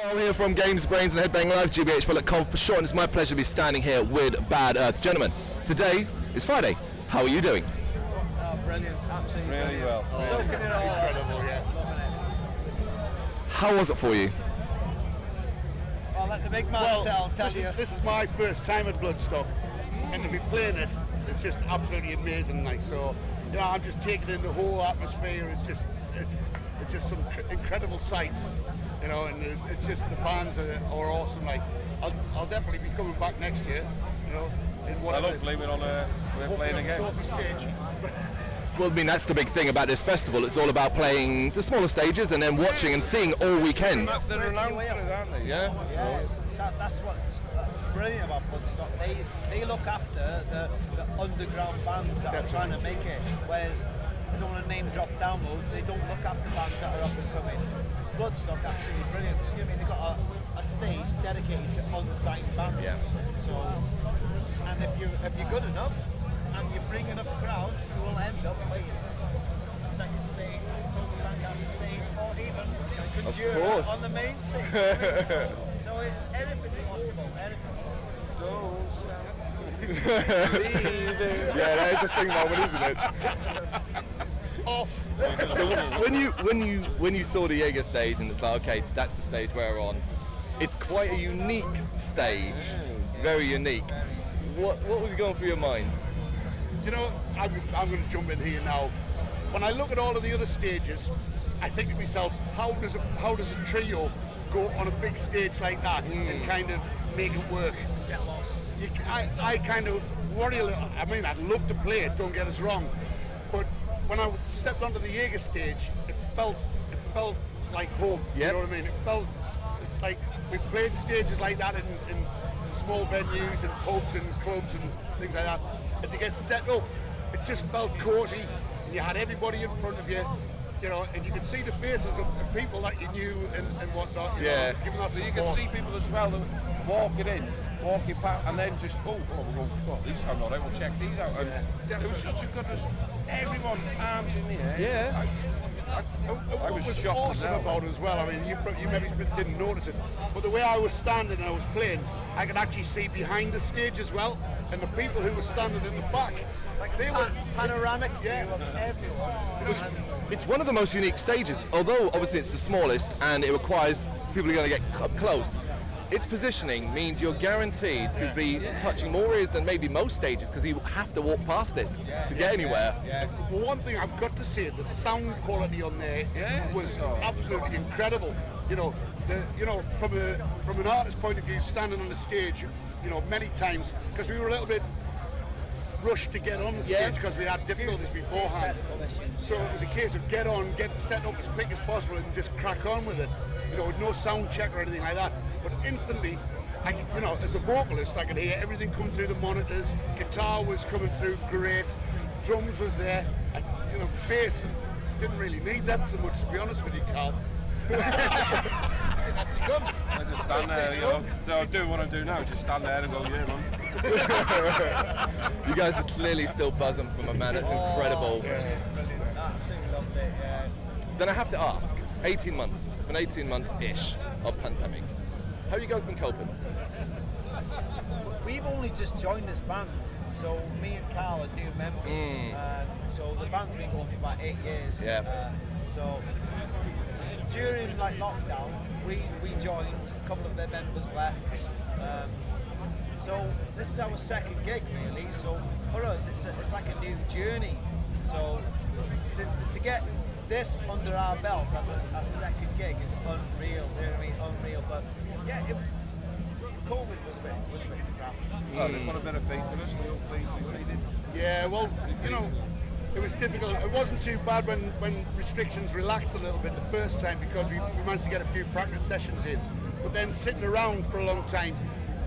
Carl here from Brrraaains A Head-Banging Life, gbhblofficial for short, and it's my pleasure to be standing here with Bad Earth. Gentlemen, today is Friday. How are you doing? Brilliant, absolutely really brilliant. well. Soaking it all incredible, up. yeah. Loving it. How was it for you? I'll let the big man tell you. This is my first time at Bloodstock, and to be playing it is just absolutely amazing. Like, so, you know, I'm just taking in the whole atmosphere. It's just some incredible sights, you know, and it's just the bands are awesome. Like, I'll definitely be coming back next year, you know. In whatever, hopefully we're playing again. Sophie stage. Well, I mean, that's the big thing about this festival. It's all about playing the smaller stages and then watching and seeing all weekend. They're renowned for it, aren't they? Yeah. That's what's brilliant about Bloodstock. They look after the underground bands that are trying to make it, whereas I don't want to name drop downloads. They don't look after bands that are up and coming. Bloodstock, absolutely brilliant. You know, I mean, they've got a stage dedicated to unsigned bands. Yeah. So, and if you're good enough and you bring enough crowd, you will end up playing second stage, Sophie Lancaster stage, or even Conjura on the main stage. So anything's possible. Anything's possible. Don't stop. Yeah, that is a sing moment, isn't it? Off. So when you saw the Jaeger stage and it's like, okay, that's the stage we're on. It's quite a unique stage, very unique. What was going through your mind? Do you know, I'm going to jump in here now. When I look at all of the other stages, I think to myself, how does a trio go on a big stage like that and kind of make it work? Get lost. I kind of worry a little. I mean, I'd love to play it, don't get us wrong, but when I stepped onto the Jaeger stage, it felt like home. Yep. You know what I mean? It's like we've played stages like that in small venues and pubs and clubs and things like that, and to get set up, it just felt cozy, and you had everybody in front of you, you know, and you could see the faces of people that you knew and whatnot. You know, giving that So you support. can see people as well walking past, and then just these sound alright. We'll check these out. And it was such a good. Everyone arms in the air. Yeah. I was what was shocked awesome as well. about it as well, I mean, you maybe didn't notice it, but the way I was standing and I was playing, I could actually see behind the stage as well, and the people who were standing in the back, like they were Panoramic view of everyone. It's one of the most unique stages, although obviously it's the smallest and it requires people who are going to get up close. Its positioning means you're guaranteed to be touching more ears than maybe most stages because you have to walk past it to get anywhere. Well, one thing I've got to say, the sound quality on there was absolutely incredible. You know, from an artist's point of view, standing on the stage, you know, many times, because we were a little bit rushed to get on the stage because we had difficulties beforehand. So it was a case of get set up as quick as possible and just crack on with it. You know, no sound check or anything like that. But instantly, you know, as a vocalist, I could hear everything come through the monitors. Guitar was coming through great. Drums was there. You know, bass didn't really need that so much, to be honest with you, Carl. I just stand there, you know. So do what I do now. Just stand there and go, yeah, man. You guys are clearly still buzzing from a man. It's incredible. Yeah, it's brilliant. Absolutely loved it. Yeah. Then I have to ask, 18 months. It's been 18 months-ish of pandemic. How have you guys been coping? We've only just joined this band, so me and Carl are new members. So the band's been going for about 8 years. Yeah. So during like lockdown, we joined. A couple of their members left. So this is our second gig, really. So for us, it's like a new journey. So to get this under our belt as a second gig is unreal. You know what I mean? Unreal. But yeah, COVID was a bit crap. Well, they put a bit of faith in us. We really did. Yeah, well, you know, it was difficult. It wasn't too bad when restrictions relaxed a little bit the first time because we managed to get a few practice sessions in. But then sitting around for a long time,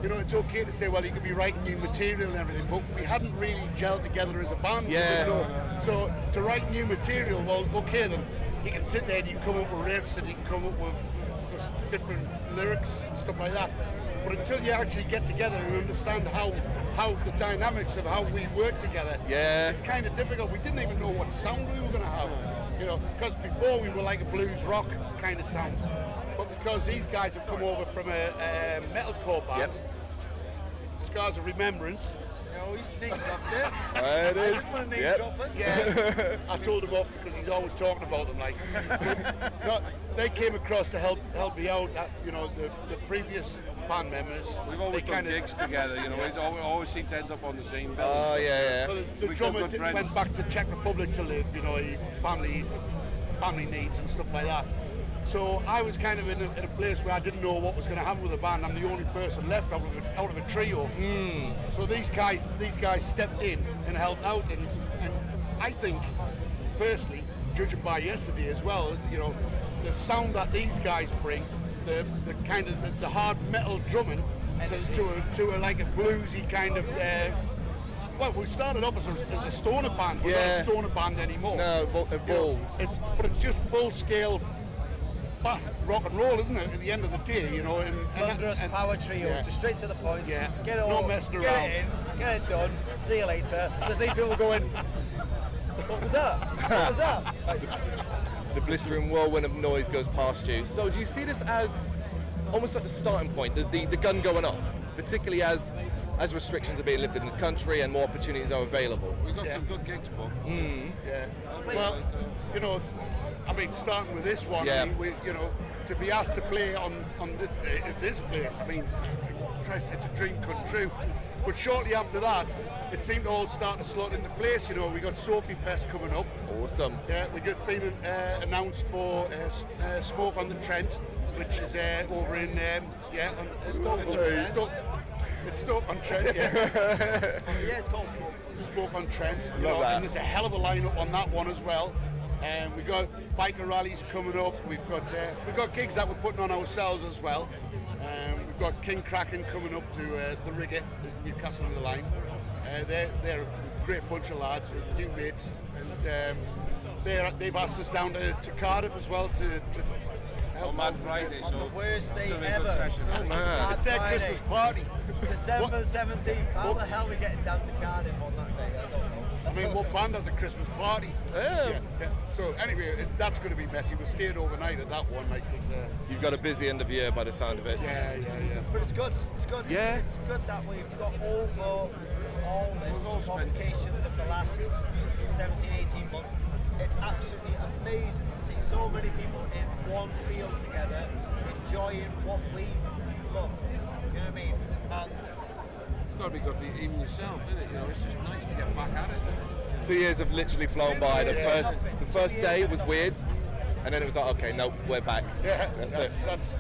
you know, it's okay to say, well, you could be writing new material and everything, but we hadn't really gelled together as a band. Yeah. You know? So to write new material, well, okay, then you can sit there and you can come up with riffs and you can come up with different lyrics and stuff like that. But until you actually get together and understand how the dynamics of how we work together, it's kind of difficult. We didn't even know what sound we were going to have, you know, because before we were like a blues rock kind of sound. But because these guys have come over from a metalcore band, Scars of Remembrance. No, he's name dropped it. It I is. just want to name Yep. drop us. Yeah, I told him off because he's always talking about them. Like, no, they came across to help me out. The previous band members. We've always they done kinda- gigs together, you know. We always seem to end up on the same bill. Oh yeah, So yeah. the We drummer become good friends. went back to Czech Republic to live. You know, family needs and stuff like that. So I was kind of in a place where I didn't know what was going to happen with the band. I'm the only person left out of a trio. So these guys stepped in and helped out, and I think personally, judging by yesterday as well, you know, the sound that these guys bring, the kind of the hard metal drumming to a like a bluesy kind of. Well, we started off as a stoner band. We're not a stoner band anymore. No, evolved. You know, but it's just full scale, fast rock and roll, isn't it? At the end of the day, you know. Thunderous power trio, yeah. just straight to the point. Yeah. Get it No all, messing get around. it in, get it done. See you later. Just leave people going. What was that? What was that? The blistering whirlwind of noise goes past you. So do you see this as almost like the starting point, the gun going off, particularly as restrictions are being lifted in this country and more opportunities are available? We've got some good gigs booked. Yeah. Well, you know, I mean, starting with this one, Yeah. I mean, you know, to be asked to play on this place, I mean, Christ, it's a dream come true. But shortly after that, it seemed to all start to slot into place. You know, we got Sophie Fest coming up. Awesome. Yeah, we just been announced for Smoke on the Trent, which is over in Stoke. It's Stoke on Trent. Yeah. Yeah, it's called Smoke. Smoke on Trent. You Love know, that. and there's a hell of a lineup on that one as well. We've got biker rallies coming up. We've got gigs that we're putting on ourselves as well. We've got King Kraken coming up to the Rigger in Newcastle on the Line. They're a great bunch of lads with new mates, and they've asked us down to Cardiff as well to help On Mad out. Friday, On so the worst day it's gonna be a good ever. session. Man. Mad It's their Friday. Christmas party. December 17th. How the hell are we getting down to Cardiff on that day? I don't know. I mean, what band has a Christmas party? Yeah. So anyway, that's going to be messy. We're staying overnight at that one, like, 'cause, You've got a busy end of year by the sound of it. yeah. But it's good. It's good. Yeah. It's good that we've got over all We've all this spent- complications of the last 17, 18 months. It's absolutely amazing to see so many people in one field together, enjoying what we love. You know what I mean? And It's got to be good for even yourself, isn't it? You know, it's just nice to get back at it. 2 years have literally flown by. The 2 years first of nothing. the first 2 day years of was nothing. weird, and then it was like, okay, no, we're back. Yeah, That's it. That's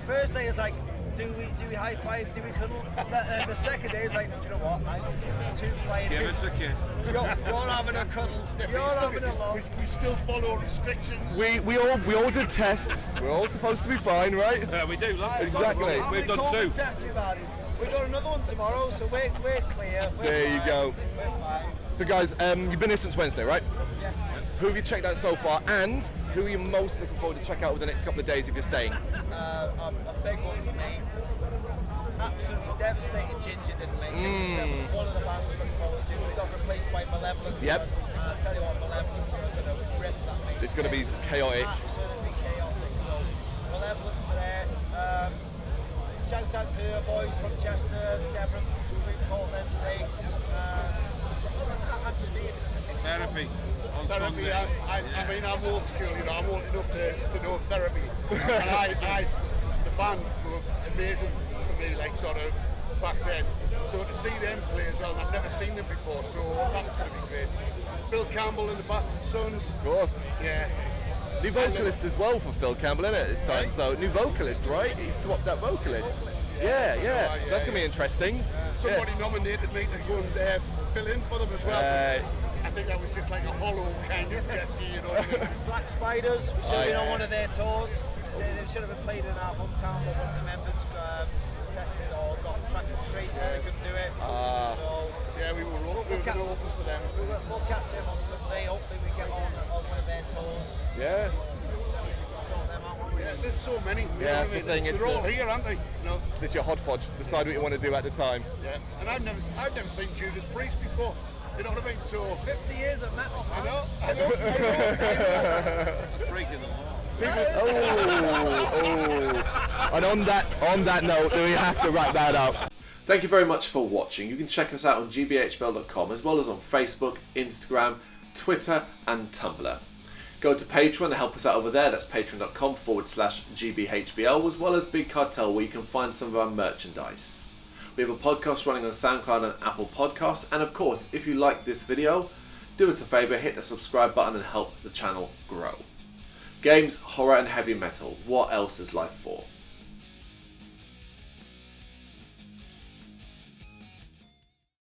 first day is like, do we high five? Do we cuddle? And the second day is like, do you know what? I don't give two flying Give us a hoops. kiss. You're having a cuddle. You're having a love. we still follow restrictions. We all did tests. We're all supposed to be fine, right? Yeah, we do, look. Exactly. How We've many done two. COVID tests we've had? We've got another one tomorrow, so we're clear. We're There you fine. go. We're fine. So guys, you've been here since Wednesday, right? Yes. Who have you checked out so far, and who are you most looking forward to check out over the next couple of days if you're staying? A big one for me. Absolutely devastating Ginger didn't make it. That was one of the bands I'm looking forward to. We got replaced by Malevolence. Yep. And I'll tell you what, Malevolence are going to rip that mate. It's gonna be chaotic. Absolutely chaotic. So Malevolence are there. Shout out to the boys from Chester, Seventh. We called them today. I'm just here to explore. Therapy on Therapy, Sunday. I mean, I'm old school, you know, I'm old enough to know therapy. And the band were amazing for me, like, sort of, back then. So to see them play as well, and I've never seen them before, so that was going to be great. Phil Campbell and the Bastard Sons, Of course. yeah. New vocalist as well for Phil Campbell, isn't it, this time? So, new vocalist, right? He swapped that vocalist. Yeah. So that's going to be interesting. Somebody nominated me to go and fill in for them as well. I think that was just like a hollow kind of gesture, you know what I mean? Black Spiders, we should have been on yes. one of their tours. They should have been played in our hometown, but one of the members was tested or got track and trace, so they couldn't do it. So Yeah, we were going to open for them. we'll catch them on Sunday. Hopefully, we get on one of their tours. Yeah. Sort them out. Yeah, there's so many. You know that's what I the thing, mean? it's They're all a- here, aren't they? You know? So this is your hodgepodge. Decide what you want to do at the time. Yeah. And I've never seen Judas Priest before. You know what I mean? So 50 years of metal, man. I know. It's breaking the law. And on that note, do we have to wrap that up? Thank you very much for watching. You can check us out on gbhbl.com as well as on Facebook, Instagram, Twitter and Tumblr. Go to Patreon to help us out over there. That's patreon.com/gbhbl, as well as Big Cartel, where you can find some of our merchandise. We have a podcast running on SoundCloud and Apple Podcasts. And of course, if you like this video, do us a favour, hit the subscribe button and help the channel grow. Games, horror and heavy metal. What else is life for?